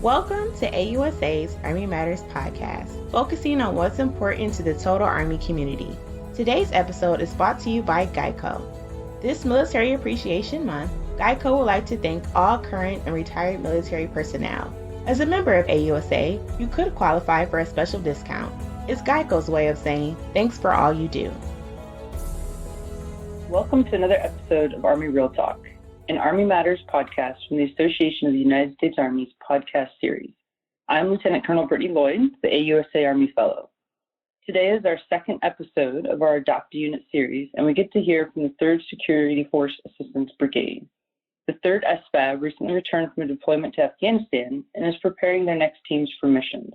Welcome to AUSA's Army Matters podcast, focusing on what's important to the total Army community. Today's episode is brought to you by GEICO. This Military Appreciation Month, GEICO would like to thank all current and retired military personnel. As a member of AUSA, you could qualify for a special discount. It's GEICO's way of saying thanks for all you do. Welcome to another episode of Army Real Talk, an Army Matters podcast from the Association of the United States Army's podcast series. I'm Lieutenant Colonel Brittany Lloyd, the AUSA Army Fellow. Today is our second episode of our Adopt a Unit series, and we get to hear from the 3rd Security Force Assistance Brigade. The 3rd SFAB recently returned from a deployment to Afghanistan and is preparing their next teams for missions.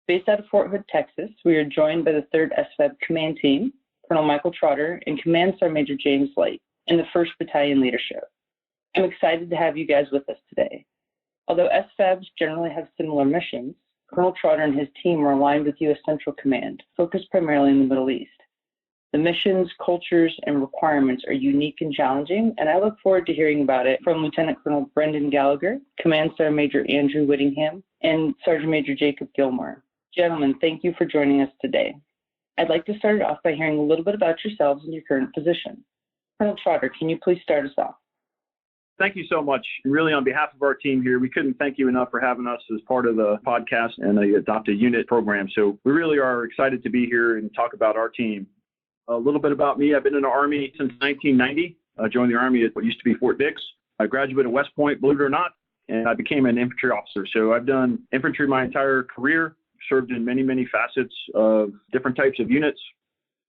Based out of Fort Hood, Texas, we are joined by the 3rd SFAB Command Team, Colonel Michael Trotter, and Command Sergeant Major James Lloyd, and the 1st Battalion leadership. I'm excited to have you guys with us today. Although SFABs generally have similar missions, Colonel Trotter and his team are aligned with U.S. Central Command, focused primarily in the Middle East. The missions, cultures, and requirements are unique and challenging, and I look forward to hearing about it from Lieutenant Colonel Brendan Gallagher, Command Sergeant Major Andrew Whittingham, and Sergeant Major Jacob Gilmer. Gentlemen, thank you for joining us today. I'd like to start off by hearing a little bit about yourselves and your current position. Colonel Trotter, can you please start us off? Thank you so much. Really, on behalf of our team here, we couldn't thank you enough for having us as part of the podcast and the Adopt a Unit program. So we really are excited to be here and talk about our team. A little bit about me. I've been in the Army since 1990. I joined the Army at what used to be Fort Dix. I graduated at West Point, believe it or not, and I became an infantry officer. So I've done infantry my entire career, served in many, many facets of different types of units.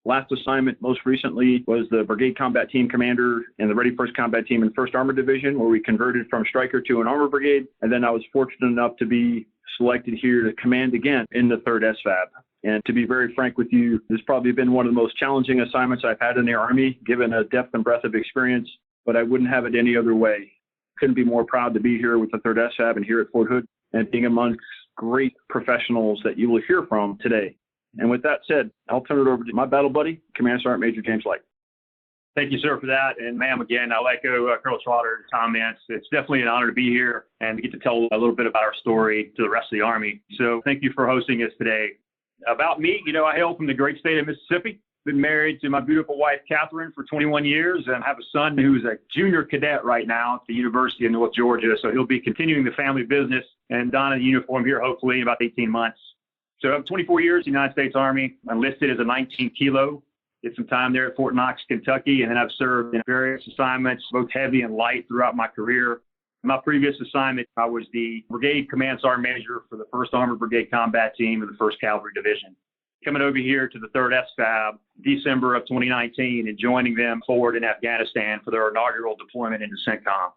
Last assignment, most recently, was the Brigade Combat Team Commander in the Ready First Combat Team in 1st Armored Division, where we converted from Stryker to an Armored Brigade. And then I was fortunate enough to be selected here to command again in the 3rd SFAB. And to be very frank with you, this has probably been one of the most challenging assignments I've had in the Army, given a depth and breadth of experience, but I wouldn't have it any other way. Couldn't be more proud to be here with the 3rd SFAB and here at Fort Hood and being amongst great professionals that you will hear from today. And with that said, I'll turn it over to my battle buddy, Command Sergeant Major James Lloyd. Thank you, sir, for that. And ma'am, again, I'll echo Colonel Trotter's comments. It's definitely an honor to be here and to get to tell a little bit about our story to the rest of the Army. So thank you for hosting us today. About me, I hail from the great state of Mississippi. Been married to my beautiful wife, Catherine, for 21 years and have a son who's a junior cadet right now at the University of North Georgia. So he'll be continuing the family business and donning the uniform here, hopefully, in about 18 months. So I'm 24 years in the United States Army. I enlisted as a 19 kilo. Did some time there at Fort Knox, Kentucky, and then I've served in various assignments, both heavy and light, throughout my career. In my previous assignment, I was the Brigade Command Sergeant Major for the 1st Armored Brigade Combat Team of the 1st Cavalry Division. Coming over here to the 3rd SFAB, December of 2019, and joining them forward in Afghanistan for their inaugural deployment into CENTCOM.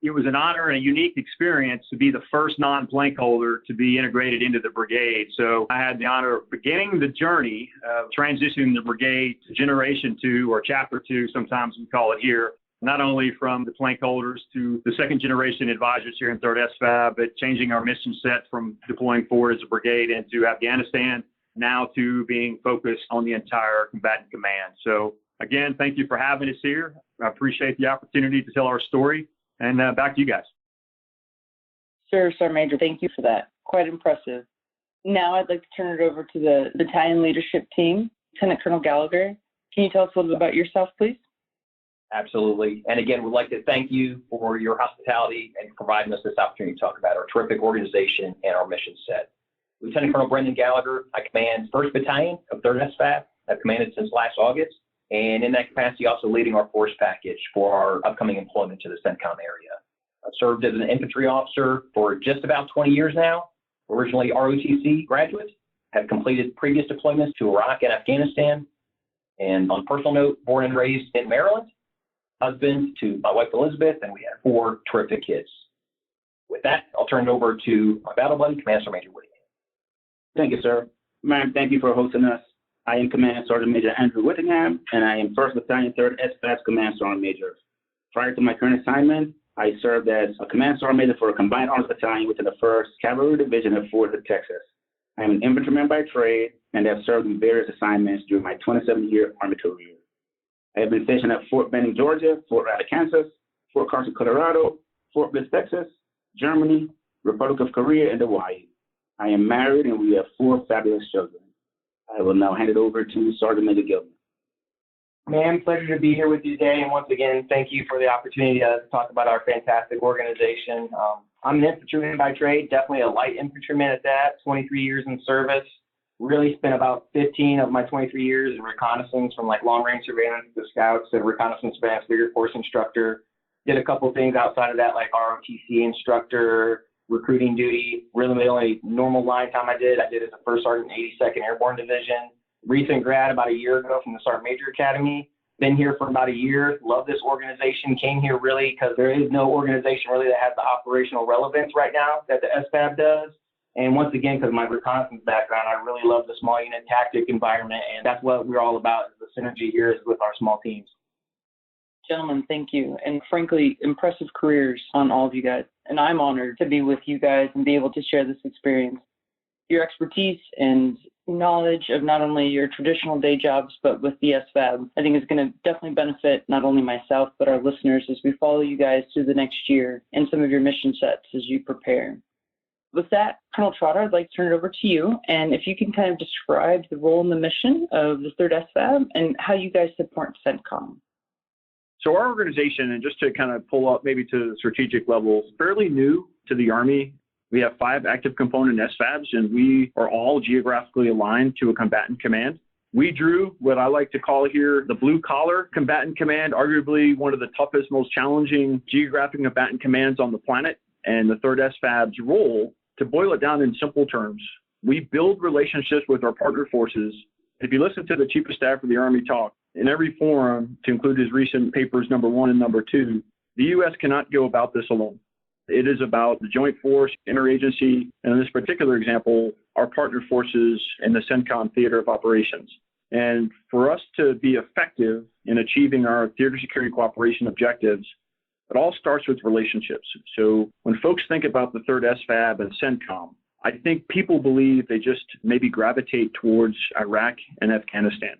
It was an honor and a unique experience to be the first non-plank holder to be integrated into the brigade. So I had the honor of beginning the journey of transitioning the brigade to Generation 2 or Chapter 2, sometimes we call it here, not only from the plank holders to the 2nd generation advisors here in 3rd SFAB, but changing our mission set from deploying forward as a brigade into Afghanistan, now to being focused on the entire combatant command. So again, thank you for having us here. I appreciate the opportunity to tell our story. And back to you guys. Sure, Sergeant Major, thank you for that. Quite impressive. Now I'd like to turn it over to the battalion leadership team. Lieutenant Colonel Gallagher, can you tell us a little bit about yourself, please? Absolutely. And again, we'd like to thank you for your hospitality and providing us this opportunity to talk about our terrific organization and our mission set. Lieutenant Colonel Brendan Gallagher, I command 1st Battalion of 3rd SFAB. I've commanded since last August. And in that capacity, also leading our force package for our upcoming employment to the CENTCOM area. I've served as an infantry officer for just about 20 years now, originally ROTC graduate, have completed previous deployments to Iraq and Afghanistan. And on a personal note, born and raised in Maryland, husband to my wife Elizabeth, and we have 4 terrific kids. With that, I'll turn it over to my battle buddy, Command Sergeant Major Whittingham. Thank you, sir. Ma'am, thank you for hosting us. I am Command Sergeant Major Andrew Whittingham, and I am 1st Battalion 3rd SFAB Command Sergeant Major. Prior to my current assignment, I served as a Command Sergeant Major for a Combined Arms Battalion within the 1st Cavalry Division of Fort Hood, Texas. I am an infantryman by trade and have served in various assignments during my 27-year Army career. I have been stationed at Fort Benning, Georgia, Fort Riley, Kansas, Fort Carson, Colorado, Fort Bliss, Texas, Germany, Republic of Korea, and Hawaii. I am married and we have 4 fabulous children. I will now hand it over to Sergeant Major Gilmer. Ma'am, pleasure to be here with you today. And once again, thank you for the opportunity to talk about our fantastic organization. I'm an infantryman by trade, definitely a light infantryman at that, 23 years in service. Really spent about 15 of my 23 years in reconnaissance, from like long-range surveillance to scouts to reconnaissance advanced leader force instructor. Did a couple things outside of that, like ROTC instructor, recruiting duty. Really the only normal line time I did as a first sergeant in 82nd Airborne Division. Recent grad about a year ago from the Sergeant Major Academy. Been here for about a year. Love this organization. Came here really because there is no organization really that has the operational relevance right now that the SFAB does. And once again, because of my reconnaissance background, I really love the small unit tactic environment, and that's what we're all about, is the synergy here is with our small teams. Gentlemen, thank you. And frankly, impressive careers on all of you guys. And I'm honored to be with you guys and be able to share this experience. Your expertise and knowledge of not only your traditional day jobs, but with the SFAB, I think is going to definitely benefit not only myself, but our listeners as we follow you guys through the next year and some of your mission sets as you prepare. With that, Colonel Trotter, I'd like to turn it over to you. And if you can kind of describe the role and the mission of the 3rd SFAB and how you guys support CENTCOM. So our organization, and just to kind of pull up maybe to the strategic level, fairly new to the Army. We have 5 active component SFABs, and we are all geographically aligned to a combatant command. We drew what I like to call here the blue-collar combatant command, arguably one of the toughest, most challenging geographic combatant commands on the planet. And the 3rd SFAB's role, to boil it down in simple terms, we build relationships with our partner forces. If you listen to the Chief of Staff of the Army talk, in every forum, to include his recent papers number 1 and number 2, the U.S. cannot go about this alone. It is about the joint force, interagency, and in this particular example, our partner forces in the CENTCOM theater of operations. And for us to be effective in achieving our theater security cooperation objectives, it all starts with relationships. So when folks think about the 3rd SFAB and CENTCOM, I think people believe they just maybe gravitate towards Iraq and Afghanistan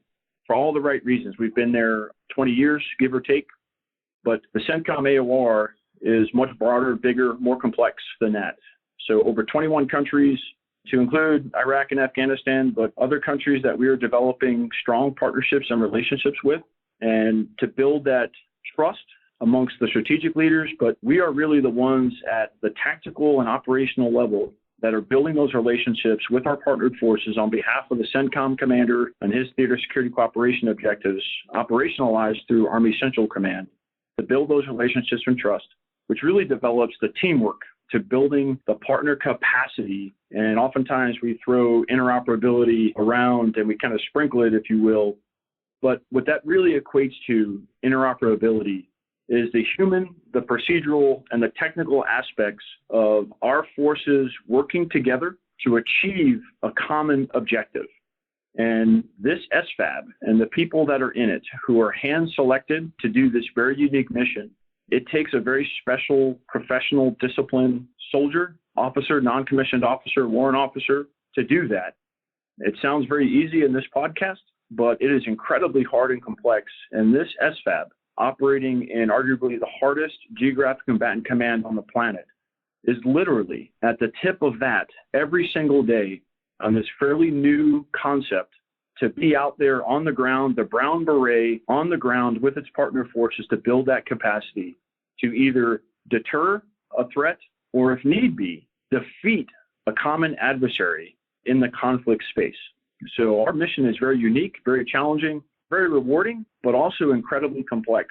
for all the right reasons. We've been there 20 years, give or take, but the CENTCOM AOR is much broader, bigger, more complex than that. So over 21 countries, to include Iraq and Afghanistan, but other countries that we are developing strong partnerships and relationships with, and to build that trust amongst the strategic leaders. But we are really the ones at the tactical and operational level that are building those relationships with our partnered forces on behalf of the CENTCOM commander and his theater security cooperation objectives operationalized through Army Central Command to build those relationships and trust, which really develops the teamwork to building the partner capacity. And oftentimes we throw interoperability around and we kind of sprinkle it, if you will. But what that really equates to, interoperability, is the human, the procedural, and the technical aspects of our forces working together to achieve a common objective. And this SFAB and the people that are in it who are hand-selected to do this very unique mission, it takes a very special, professional, disciplined soldier, officer, non-commissioned officer, warrant officer to do that. It sounds very easy in this podcast, but it is incredibly hard and complex. And this SFAB, operating in arguably the hardest geographic combatant command on the planet, is literally at the tip of that every single day on this fairly new concept to be out there on the ground, the brown beret on the ground with its partner forces to build that capacity to either deter a threat or, if need be, defeat a common adversary in the conflict space. So our mission is very unique, very challenging, very rewarding, but also incredibly complex.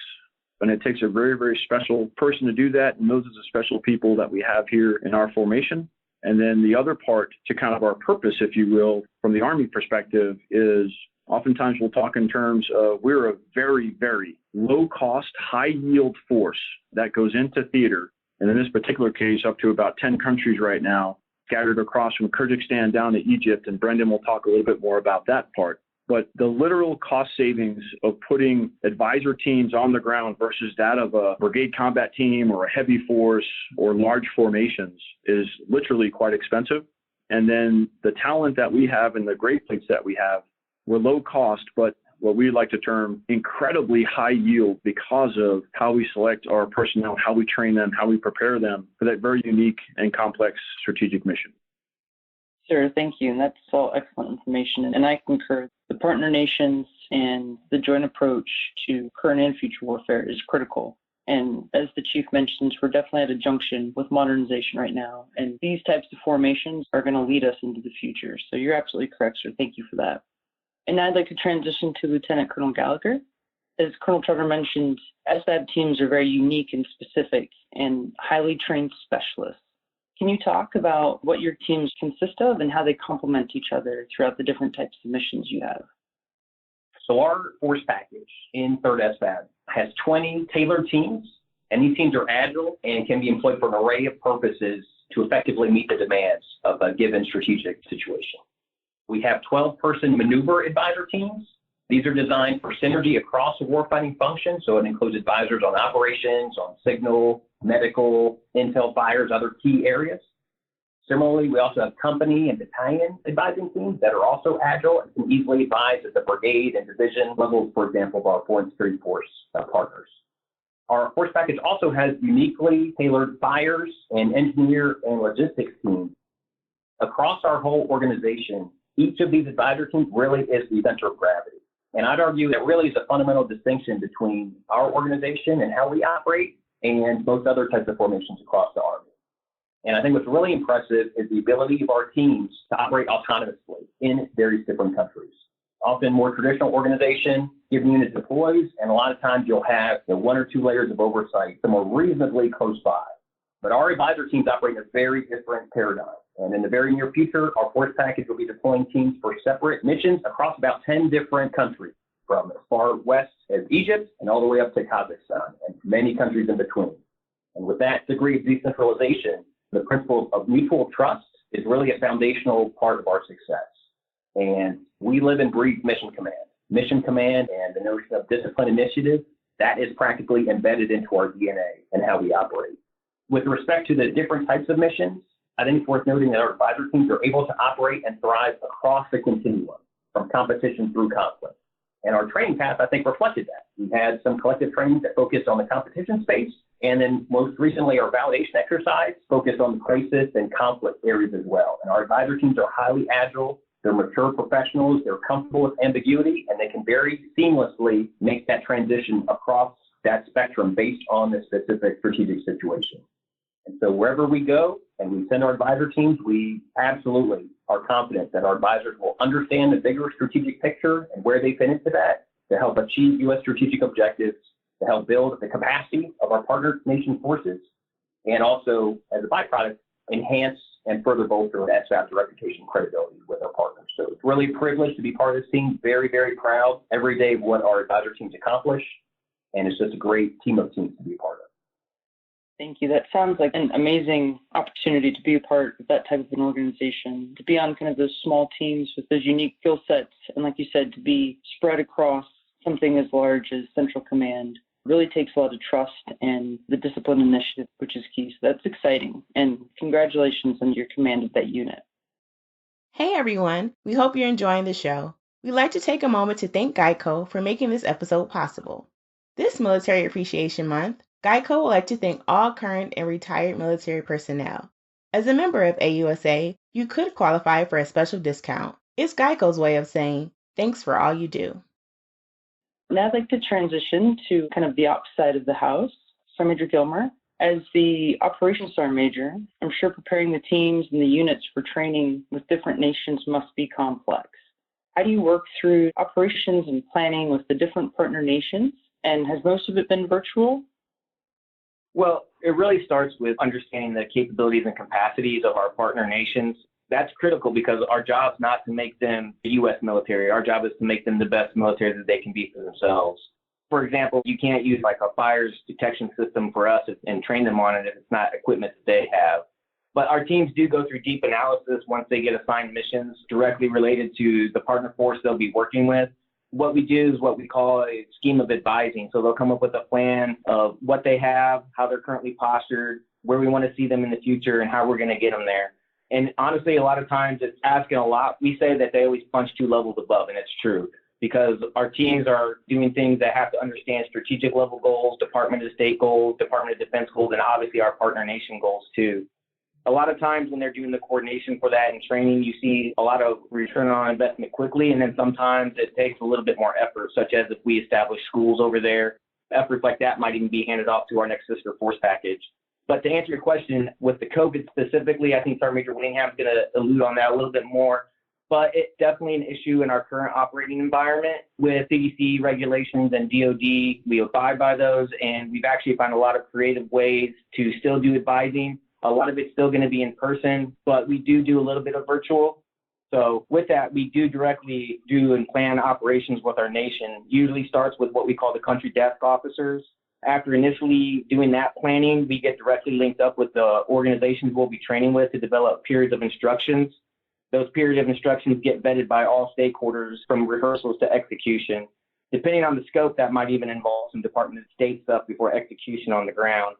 And it takes a very, very special person to do that. And those are the special people that we have here in our formation. And then the other part to kind of our purpose, if you will, from the Army perspective is oftentimes we'll talk in terms of we're a very, very low-cost, high-yield force that goes into theater. And in this particular case, up to about 10 countries right now, scattered across from Kyrgyzstan down to Egypt. And Brendan will talk a little bit more about that part. But the literal cost savings of putting advisor teams on the ground versus that of a brigade combat team or a heavy force or large formations is literally quite expensive. And then the talent that we have and the great plates that we have, we're low cost, but what we like to term incredibly high yield because of how we select our personnel, how we train them, how we prepare them for that very unique and complex strategic mission. Sure, thank you. And that's all excellent information. And I concur. The partner nations and the joint approach to current and future warfare is critical. And as the chief mentioned, we're definitely at a junction with modernization right now. And these types of formations are going to lead us into the future. So you're absolutely correct, sir. Thank you for that. And now I'd like to transition to Lieutenant Colonel Gallagher. As Colonel Trotter mentioned, SFAB teams are very unique and specific and highly trained specialists. Can you talk about what your teams consist of and how they complement each other throughout the different types of missions you have? So our force package in 3rd SFAB has 20 tailored teams, and these teams are agile and can be employed for an array of purposes to effectively meet the demands of a given strategic situation. We have 12-person maneuver advisor teams. These are designed for synergy across the warfighting function, so it includes advisors on operations, on signal, medical, intel fires, other key areas. Similarly, we also have company and battalion advising teams that are also agile and can easily advise at the brigade and division levels, for example, of our foreign security force partners. Our force package also has uniquely tailored fires and engineer and logistics teams. Across our whole organization, each of these advisor teams really is the center of gravity. And I'd argue that really is a fundamental distinction between our organization and how we operate and most other types of formations across the Army. And I think what's really impressive is the ability of our teams to operate autonomously in various different countries. Often more traditional organization, given unit deploys, and a lot of times you'll have 1 or 2 layers of oversight that are reasonably close by. But our advisor teams operate in a very different paradigm. And in the very near future, our force package will be deploying teams for separate missions across about 10 different countries, from as far west as Egypt and all the way up to Kazakhstan and many countries in between. And with that degree of decentralization, the principle of mutual trust is really a foundational part of our success. And we live and breathe mission command. Mission command and the notion of discipline initiative, that is practically embedded into our DNA and how we operate. With respect to the different types of missions, I think it's worth noting that our advisor teams are able to operate and thrive across the continuum, from competition through conflict. And our training path, I think, reflected that. We've had some collective trainings that focused on the competition space, and then most recently our validation exercise focused on the crisis and conflict areas as well. And our advisor teams are highly agile, they're mature professionals, they're comfortable with ambiguity, and they can very seamlessly make that transition across that spectrum based on the specific strategic situation. And so wherever we go and we send our advisor teams, we absolutely are confident that our advisors will understand the bigger strategic picture and where they fit into that to help achieve U.S. strategic objectives, to help build the capacity of our partner nation forces, and also, as a byproduct, enhance and further bolster SFAB's reputation and credibility with our partners. So it's really a privilege to be part of this team. Very, very proud every day of what our advisor teams accomplish, and it's just a great team of teams to be a part of. Thank you. That sounds like an amazing opportunity to be a part of that type of an organization, to be on kind of those small teams with those unique skill sets, and like you said, to be spread across something as large as Central Command really takes a lot of trust and the discipline initiative, which is key. So that's exciting. And congratulations on your command of that unit. Hey everyone, we hope you're enjoying the show. We'd like to take a moment to thank GEICO for making this episode possible. This Military Appreciation Month, GEICO would like to thank all current and retired military personnel. As a member of AUSA, you could qualify for a special discount. It's GEICO's way of saying, thanks for all you do. Now I'd like to transition to kind of the opposite side of the house. Sergeant Major Gilmer, as the Operations Sergeant Major, I'm sure preparing the teams and the units for training with different nations must be complex. How do you work through operations and planning with the different partner nations? And has most of it been virtual? Well, it really starts with understanding the capabilities and capacities of our partner nations. That's critical because our job is not to make them the U.S. military. Our job is to make them the best military that they can be for themselves. For example, you can't use like a fires detection system for us and train them on it if it's not equipment that they have. But our teams do go through deep analysis once they get assigned missions directly related to the partner force they'll be working with. What we do is what we call a scheme of advising. So they'll come up with a plan of what they have, how they're currently postured, where we want to see them in the future, and how we're going to get them there. And honestly, a lot of times it's asking a lot. We say that they always punch 2 levels above, and it's true. because our teams are doing things that have to understand strategic level goals, Department of State goals, Department of Defense goals, and obviously our partner nation goals too. A lot of times when they're doing the coordination for that and training, you see a lot of return on investment quickly, and then sometimes it takes a little bit more effort, such as if we establish schools over there. Efforts like that might even be handed off to our next sister force package. But to answer your question, with the COVID specifically, I think Sergeant Major Whittingham is going to allude on that a little bit more. But it's definitely an issue in our current operating environment with CDC regulations and DOD. We abide by those, and we've actually found a lot of creative ways to still do advising. A lot of it's still going to be in person, but we do a little bit of virtual. So with that, we do directly do and plan operations with our nation. Usually starts with what we call the country desk officers. After initially doing that planning, we get directly linked up with the organizations we'll be training with to develop periods of instructions. Those periods of instructions get vetted by all stakeholders from rehearsals to execution. Depending on the scope, that might even involve some Department of State stuff before execution on the ground.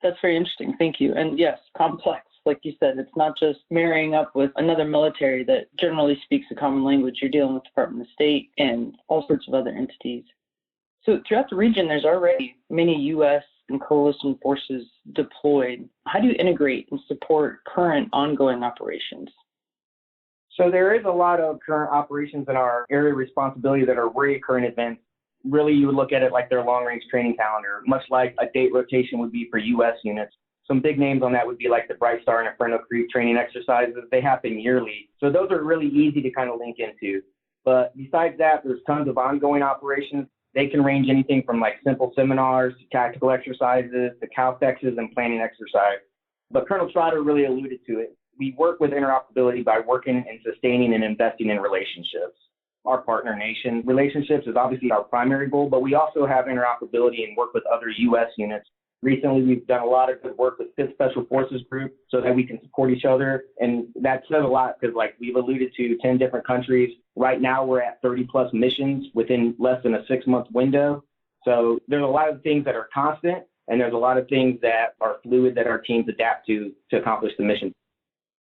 That's very interesting. Thank you. And yes, complex. Like you said, it's not just marrying up with another military that generally speaks a common language. You're dealing with Department of State and all sorts of other entities. So throughout the region, there's already many U.S. and coalition forces deployed. How do you integrate and support current ongoing operations? So there is a lot of current operations in our area of responsibility that are recurrent events. Really, you would look at it like their long-range training calendar, much like a date rotation would be for U.S. units. Some big names on that would be like the Bright Star and Inferno Creek training exercises. They happen yearly. So those are really easy to kind of link into. But besides that, there's tons of ongoing operations. They can range anything from like simple seminars to tactical exercises to CALFEXs and planning exercise. But Colonel Trotter really alluded to it. We work with interoperability by working and sustaining and investing in relationships. Our partner nation relationships is obviously our primary goal, but we also have interoperability and work with other U.S. units. Recently, we've done a lot of good work with 5th Special Forces Group so that we can support each other. And that says a lot because, like we've alluded to, 10 different countries. Right now, we're at 30-plus missions within less than a 6-month window. So there's a lot of things that are constant, and there's a lot of things that are fluid that our teams adapt to accomplish the mission.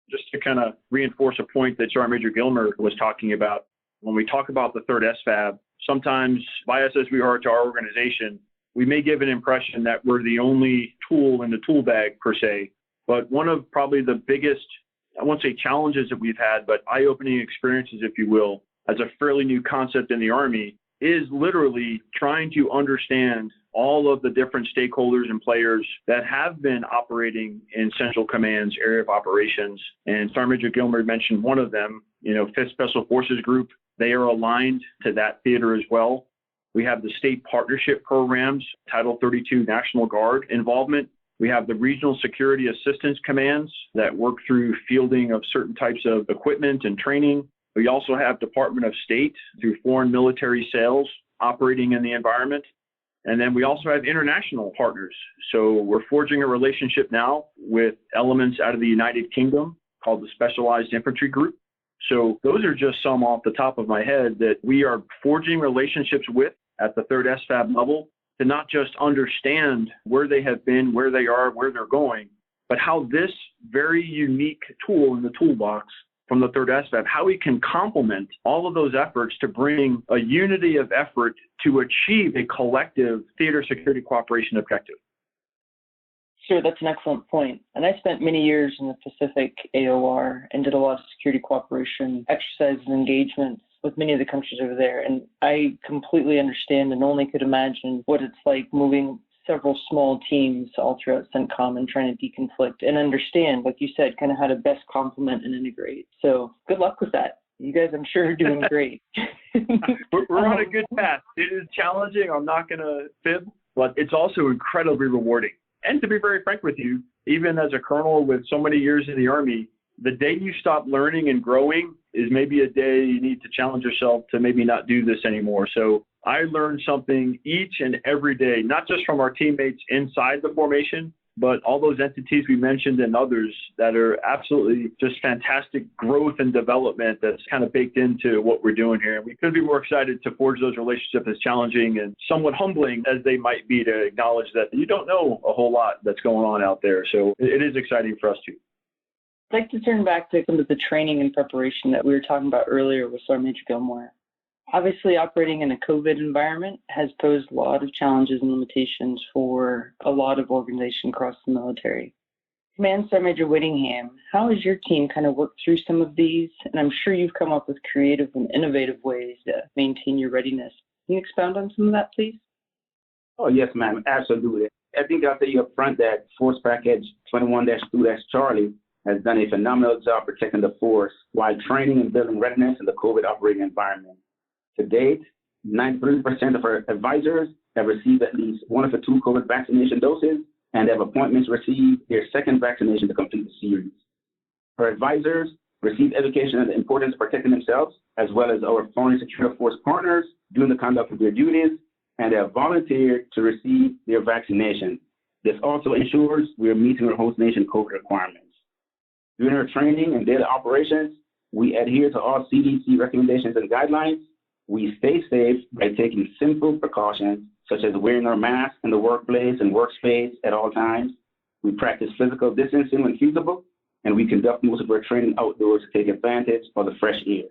Just to kind of reinforce a point that Sergeant Major Gilmer was talking about, when we talk about the 3rd SFAB, sometimes biased as we are to our organization, we may give an impression that we're the only tool in the tool bag per se, but one of probably the biggest, I won't say challenges that we've had, but eye-opening experiences, if you will, as a fairly new concept in the Army, is literally trying to understand all of the different stakeholders and players that have been operating in Central Command's area of operations. And Sergeant Major Gilmer mentioned one of them, 5th Special Forces Group. They are aligned to that theater as well. We have the state partnership programs, Title 32 National Guard involvement. We have the Regional Security Assistance Commands that work through fielding of certain types of equipment and training. We also have Department of State through foreign military sales operating in the environment. And then we also have international partners. So we're forging a relationship now with elements out of the United Kingdom called the Specialized Infantry Group. So those are just some off the top of my head that we are forging relationships with at the 3rd SFAB level to not just understand where they have been, where they are, where they're going, but how this very unique tool in the toolbox from the 3rd SFAB, how we can complement all of those efforts to bring a unity of effort to achieve a collective theater security cooperation objective. Sure, that's an excellent point. And I spent many years in the Pacific AOR and did a lot of security cooperation exercises and engagements with many of the countries over there. And I completely understand and only could imagine what it's like moving several small teams all throughout CENTCOM and trying to deconflict and understand, like you said, kind of how to best complement and integrate. So good luck with that. You guys, I'm sure, are doing great. We're on a good path. It is challenging. I'm not going to fib, but it's also incredibly rewarding. And to be very frank with you, even as a colonel with so many years in the Army, the day you stop learning and growing is maybe a day you need to challenge yourself to maybe not do this anymore. So I learn something each and every day, not just from our teammates inside the formation, but all those entities we mentioned and others that are absolutely just fantastic growth and development that's kind of baked into what we're doing here. And we couldn't be more excited to forge those relationships, as challenging and somewhat humbling as they might be, to acknowledge that you don't know a whole lot that's going on out there. So it is exciting for us too. I'd like to turn back to some of the training and preparation that we were talking about earlier with Sergeant Major Gilmore. Obviously, operating in a COVID environment has posed a lot of challenges and limitations for a lot of organizations across the military. Command Sergeant Major Whittingham, how has your team kind of worked through some of these? And I'm sure you've come up with creative and innovative ways to maintain your readiness. Can you expound on some of that, please? Oh, yes, ma'am. Absolutely. I think I'll tell you up front that Force Package 21-2-Charlie has done a phenomenal job protecting the force while training and building readiness in the COVID operating environment. To date, 93% of our advisors have received at least one of the 2 COVID vaccination doses and have appointments to receive their second vaccination to complete the series. Our advisors receive education on the importance of protecting themselves, as well as our foreign security force partners during the conduct of their duties, and have volunteered to receive their vaccination. This also ensures we are meeting our host nation COVID requirements. During our training and daily operations, we adhere to all CDC recommendations and guidelines. We stay safe by taking simple precautions, such as wearing our masks in the workplace and workspace at all times. We practice physical distancing when feasible, and we conduct most of our training outdoors to take advantage of the fresh air.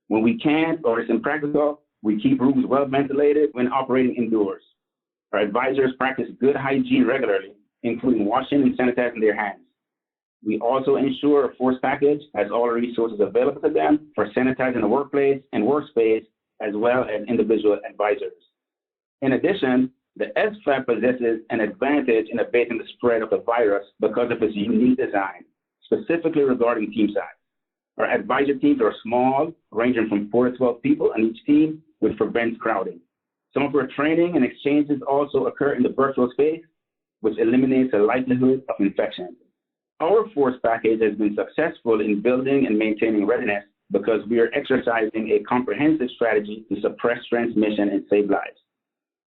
When we can't or it's impractical, we keep rooms well ventilated when operating indoors. Our advisors practice good hygiene regularly, including washing and sanitizing their hands. We also ensure our force package has all the resources available to them for sanitizing the workplace and workspace, as well as individual advisors. In addition, the SFAB possesses an advantage in abating the spread of the virus because of its unique design, specifically regarding team size. Our advisor teams are small, ranging from 4 to 12 people on each team, which prevents crowding. Some of our training and exchanges also occur in the virtual space, which eliminates the likelihood of infection. Our force package has been successful in building and maintaining readiness because we are exercising a comprehensive strategy to suppress transmission and save lives.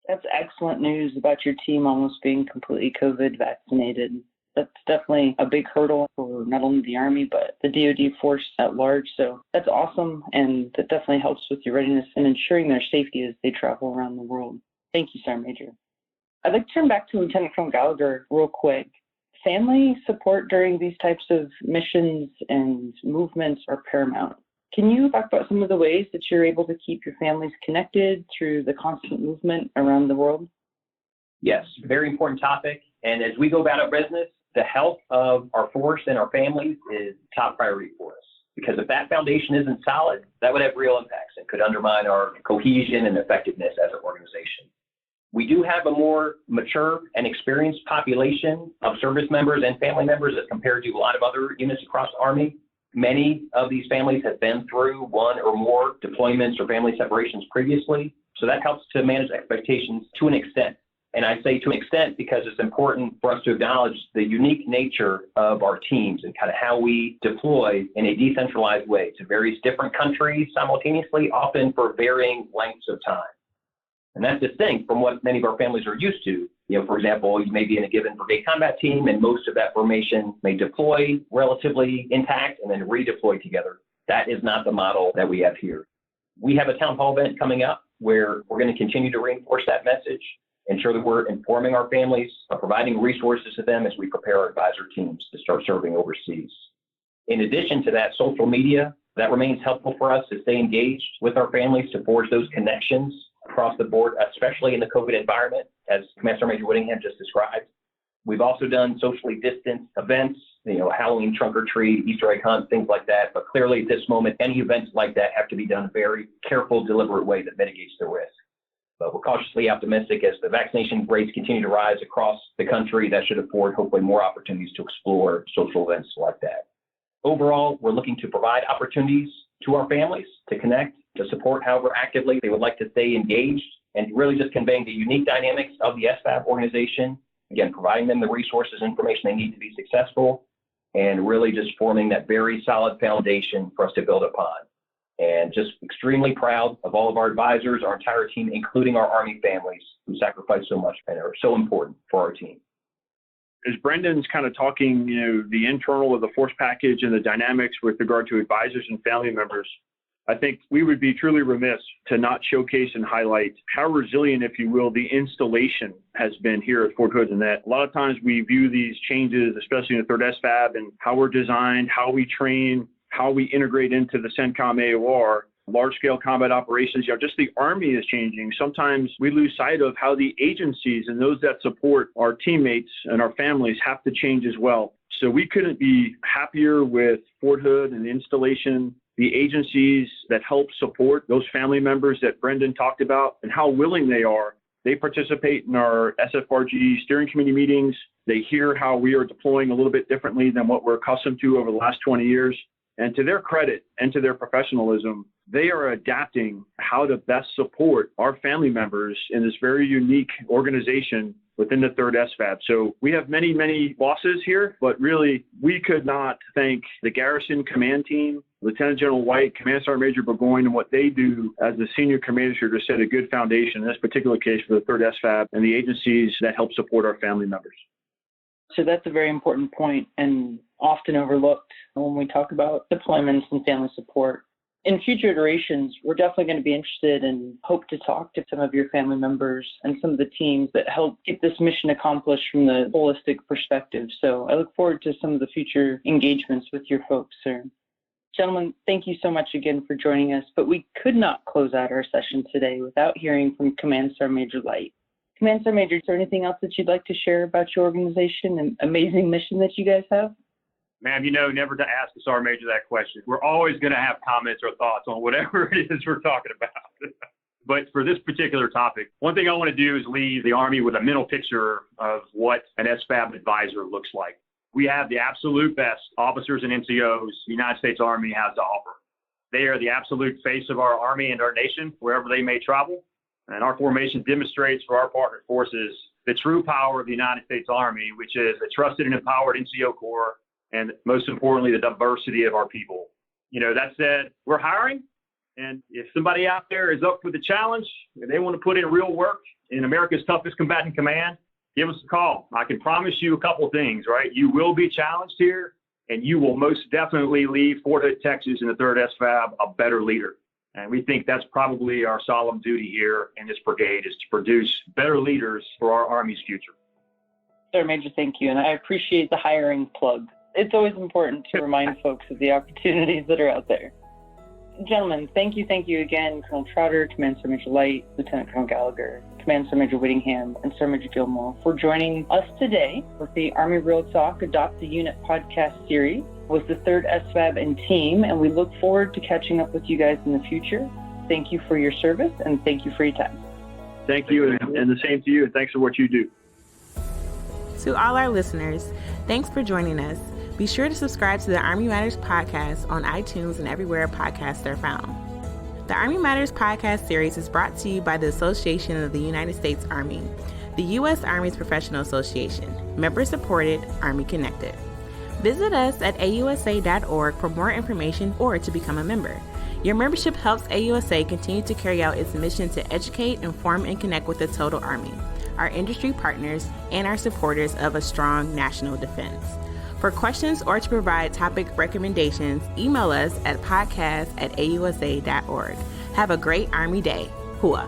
That's excellent news about your team almost being completely COVID vaccinated. That's definitely a big hurdle for not only the Army, but the DoD force at large. So that's awesome, and that definitely helps with your readiness and ensuring their safety as they travel around the world. Thank you, Sergeant Major. I'd like to turn back to Lieutenant Colonel Gallagher real quick. Family support during these types of missions and movements are paramount. Can you talk about some of the ways that you're able to keep your families connected through the constant movement around the world? Yes, very important topic. And as we go about our business, the health of our force and our families is top priority for us. Because if that foundation isn't solid, that would have real impacts and could undermine our cohesion and effectiveness as an organization. We do have a more mature and experienced population of service members and family members as compared to a lot of other units across the Army. Many of these families have been through 1 or more deployments or family separations previously, so that helps to manage expectations to an extent. And I say to an extent because it's important for us to acknowledge the unique nature of our teams and kind of how we deploy in a decentralized way to various different countries simultaneously, often for varying lengths of time. And that's distinct from what many of our families are used to. You know, for example, you may be in a given brigade combat team and most of that formation may deploy relatively intact and then redeploy together. That is not the model that we have here. We have a town hall event coming up where we're going to continue to reinforce that message, ensure that we're informing our families, providing resources to them as we prepare our advisor teams to start serving overseas. In addition to that, social media, that remains helpful for us to stay engaged with our families to forge those connections across the board, especially in the COVID environment, as Command Sergeant Major Whittingham just described. We've also done socially distanced events, Halloween trunk or treat, Easter egg hunt, things like that. But clearly at this moment, any events like that have to be done in a very careful, deliberate way that mitigates the risk. But we're cautiously optimistic as the vaccination rates continue to rise across the country. That should afford hopefully more opportunities to explore social events like that. Overall, we're looking to provide opportunities to our families to connect, to support however actively they would like to stay engaged, and really just conveying the unique dynamics of the SFAB organization. Again, providing them the resources and information they need to be successful, and really just forming that very solid foundation for us to build upon. And just extremely proud of all of our advisors, our entire team, including our Army families who sacrifice so much and are so important for our team. As Brendan's kind of talking, the internal of the force package and the dynamics with regard to advisors and family members, I think we would be truly remiss to not showcase and highlight how resilient, if you will, the installation has been here at Fort Hood. And that a lot of times we view these changes, especially in the 3rd SFAB, and how we're designed, how we train, how we integrate into the CENTCOM AOR large-scale combat operations. Just the Army is changing. Sometimes we lose sight of how the agencies and those that support our teammates and our families have to change as well. So we couldn't be happier with Fort Hood and the installation, the agencies that help support those family members that Brendan talked about, and how willing they are. They participate in our SFRG steering committee meetings. They hear how we are deploying a little bit differently than what we're accustomed to over the last 20 years. And to their credit and to their professionalism, they are adapting how to best support our family members in this very unique organization within the 3rd SFAB. So we have many, many bosses here, but really we could not thank the Garrison Command Team, Lieutenant General White, Command Sergeant Major Burgoyne, and what they do as the senior commander to set a good foundation, in this particular case for the 3rd SFAB and the agencies that help support our family members. So that's a very important point and often overlooked when we talk about deployments and family support. In future iterations, we're definitely going to be interested and hope to talk to some of your family members and some of the teams that help get this mission accomplished from the holistic perspective. So I look forward to some of the future engagements with your folks, sir. Gentlemen, thank you so much again for joining us, but we could not close out our session today without hearing from Command Sergeant Major Light. Command Sergeant Major, is there anything else that you'd like to share about your organization and amazing mission that you guys have? Ma'am, never to ask a Sergeant Major that question. We're always going to have comments or thoughts on whatever it is we're talking about. But for this particular topic, one thing I want to do is leave the Army with a mental picture of what an SFAB advisor looks like. We have the absolute best officers and NCOs the United States Army has to offer. They are the absolute face of our Army and our nation, wherever they may travel. And our formation demonstrates for our partner forces the true power of the United States Army, which is a trusted and empowered NCO Corps, and most importantly, the diversity of our people. That said, we're hiring. And if somebody out there is up for the challenge and they want to put in real work in America's toughest combatant command, give us a call. I can promise you a couple of things, right? You will be challenged here, and you will most definitely leave Fort Hood, Texas, in the 3rd SFAB a better leader. And we think that's probably our solemn duty here in this brigade, is to produce better leaders for our Army's future. Sir Major, thank you. And I appreciate the hiring plug. It's always important to remind folks of the opportunities that are out there. Gentlemen, thank you again, Colonel Trotter, Command Sergeant Major Light, Lieutenant Colonel Gallagher, Command Sergeant Major Whittingham, and Sergeant Major Gilmer for joining us today with the Army Real Talk Adopt a Unit podcast series with the 3rd SFAB and team, and we look forward to catching up with you guys in the future. Thank you for your service, and thank you for your time. Thank you, and the same to you, and thanks for what you do. To all our listeners, thanks for joining us. Be sure to subscribe to the Army Matters podcast on iTunes and everywhere podcasts are found. The Army Matters podcast series is brought to you by the Association of the United States Army, the U.S. Army's professional association, member-supported, Army-connected. Visit us at AUSA.org for more information or to become a member. Your membership helps AUSA continue to carry out its mission to educate, inform, and connect with the total Army, our industry partners, and our supporters of a strong national defense. For questions or to provide topic recommendations, email us at podcast@ausa.org. Have a great Army Day. Hua.